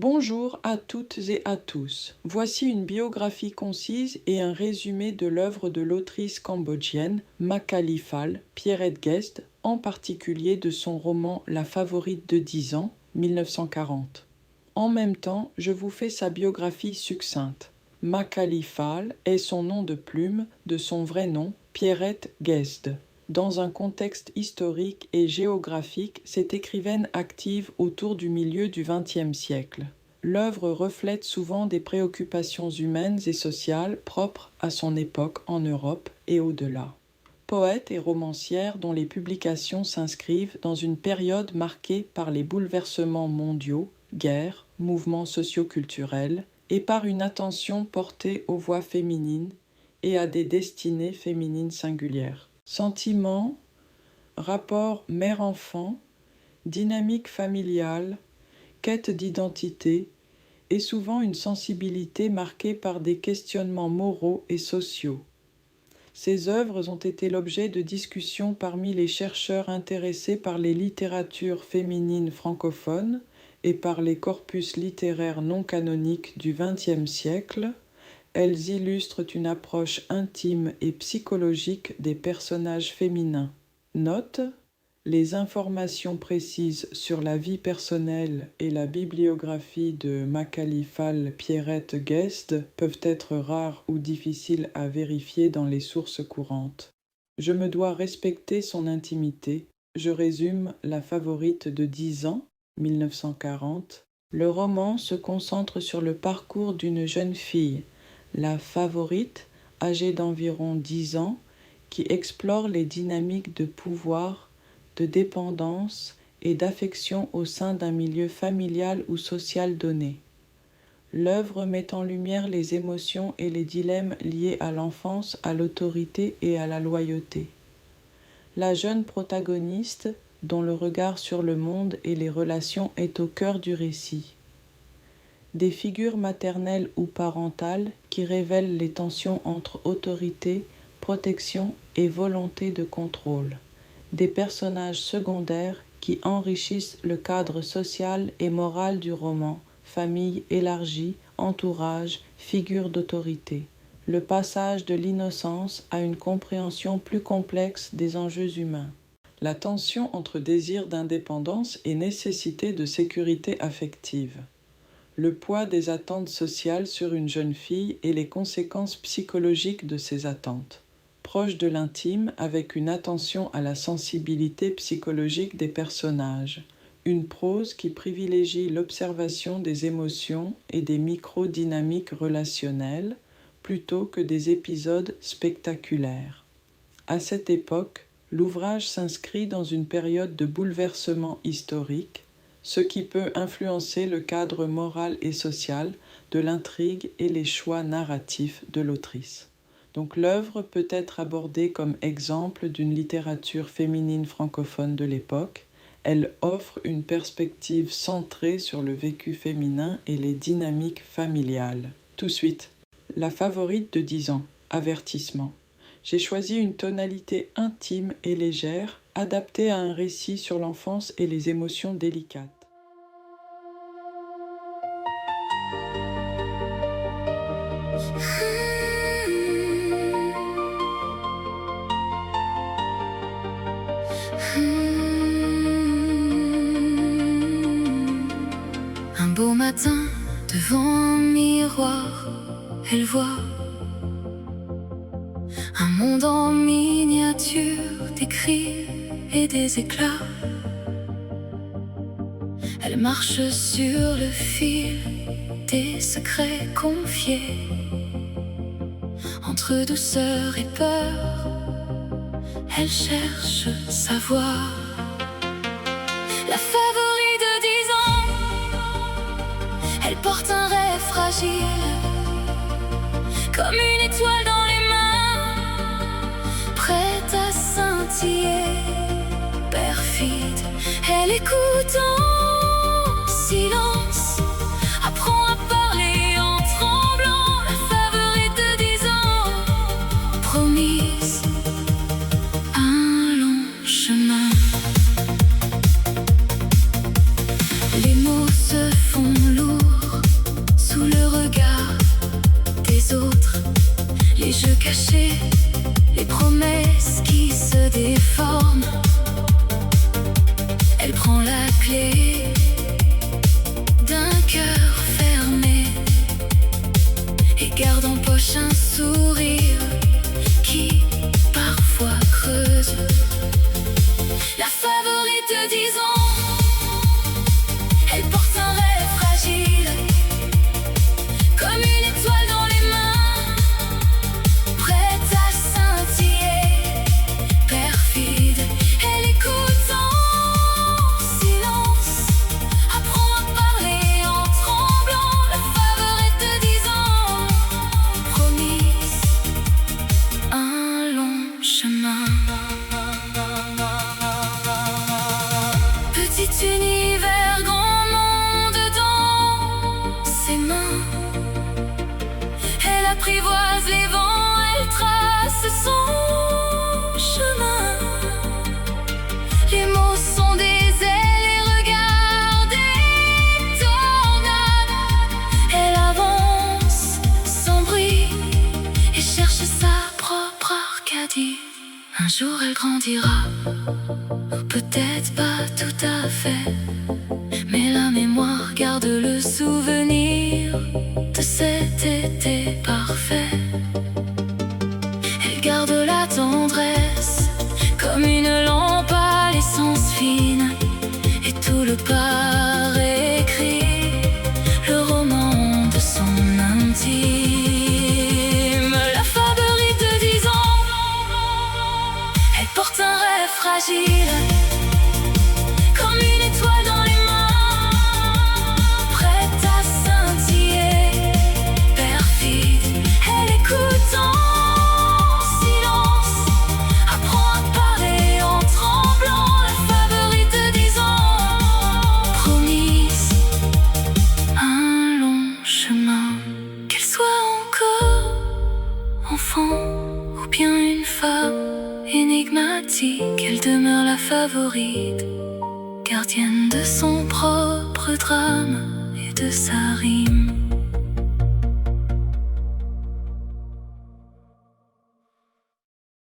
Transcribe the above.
Bonjour à toutes et à tous. Voici une biographie concise et un résumé de l'œuvre de l'autrice cambodgienne Makali Phal, Pierrette Guest, en particulier de son roman La favorite de 10 ans, 1940. En même temps, je vous fais sa biographie succincte. Makali Phal est son nom de plume de son vrai nom, Pierrette Guest. Dans un contexte historique et géographique, cette écrivaine active autour du milieu du XXe siècle. L'œuvre reflète souvent des préoccupations humaines et sociales propres à son époque en Europe et au-delà. Poète et romancière dont les publications s'inscrivent dans une période marquée par les bouleversements mondiaux, guerres, mouvements socioculturels, et par une attention portée aux voix féminines et à des destinées féminines singulières. Sentiments, rapport mère-enfant, dynamique familiale, quête d'identité et souvent une sensibilité marquée par des questionnements moraux et sociaux. Ces œuvres ont été l'objet de discussions parmi les chercheurs intéressés par les littératures féminines francophones et par les corpus littéraires non canoniques du XXe siècle. Elles illustrent une approche intime et psychologique des personnages féminins. Note: les informations précises sur la vie personnelle et la bibliographie de Makali Phal Pierrette Guest peuvent être rares ou difficiles à vérifier dans les sources courantes. Je me dois respecter son intimité. Je résume La favorite de 10 ans, 1940. Le roman se concentre sur le parcours d'une jeune fille, la favorite, âgée d'environ 10 ans, qui explore les dynamiques de pouvoir, de dépendance et d'affection au sein d'un milieu familial ou social donné. L'œuvre met en lumière les émotions et les dilemmes liés à l'enfance, à l'autorité et à la loyauté. La jeune protagoniste, dont le regard sur le monde et les relations est au cœur du récit. Des figures maternelles ou parentales qui révèlent les tensions entre autorité, protection et volonté de contrôle. Des personnages secondaires qui enrichissent le cadre social et moral du roman, famille élargie, entourage, figure d'autorité. Le passage de l'innocence à une compréhension plus complexe des enjeux humains. La tension entre désir d'indépendance et nécessité de sécurité affective. Le poids des attentes sociales sur une jeune fille et les conséquences psychologiques de ces attentes. Proche de l'intime avec une attention à la sensibilité psychologique des personnages. Une prose qui privilégie l'observation des émotions et des micro-dynamiques relationnelles plutôt que des épisodes spectaculaires. À cette époque, l'ouvrage s'inscrit dans une période de bouleversement historique, ce qui peut influencer le cadre moral et social de l'intrigue et les choix narratifs de l'autrice. Donc l'œuvre peut être abordée comme exemple d'une littérature féminine francophone de l'époque. Elle offre une perspective centrée sur le vécu féminin et les dynamiques familiales. Tout de suite, La favorite de 10 ans, avertissement. J'ai choisi une tonalité intime et légère, adaptée à un récit sur l'enfance et les émotions délicates. Un beau matin, devant un miroir, elle voit un monde en miniature, des cris et des éclats. Elle marche sur le fil des secrets confiés, entre douceur et peur, elle cherche sa voie. La favorite de 10 ans, elle porte un rêve fragile, comme une étoile dans les mains, prête à scintiller, perfide. Elle écoute en silence, apprend à parler en tremblant. La favorite de 10 ans, promise un long chemin. Les mots se font lourds, prochain sourire qui parfois creuse. La favorite de 10 ans, elle porte un rêve fragile, comme une étoile dans les mains, prête à scintiller, perfide. Elle écoute en silence, apprend à parler en tremblant. La favorite de 10 ans, promise un long chemin. Petit univers, grand monde dans ses mains. Elle apprivoise les vents, elle trace son chemin. Les mots sont des ailes, les regards des tornades. Elle avance sans bruit et cherche sa propre Arcadie. Un jour elle grandira, ou peut-être pas tout à fait, mais la mémoire garde le souvenir de cet été parfait. Elle garde la tendresse comme une lampe à l'essence fine, et tout le par écrit, le roman de son intime. La favorite de 10 ans, elle porte un rêve fragile, comme une étoile dans les mains, prête à scintiller, perfide. Elle écoute en silence, apprend à parler en tremblant. La favorite de 10 ans, promise un long chemin. Qu'elle soit encore enfant ou bien une femme énigmatique, elle demeure la favorite, gardienne de son propre drame et de sa rime.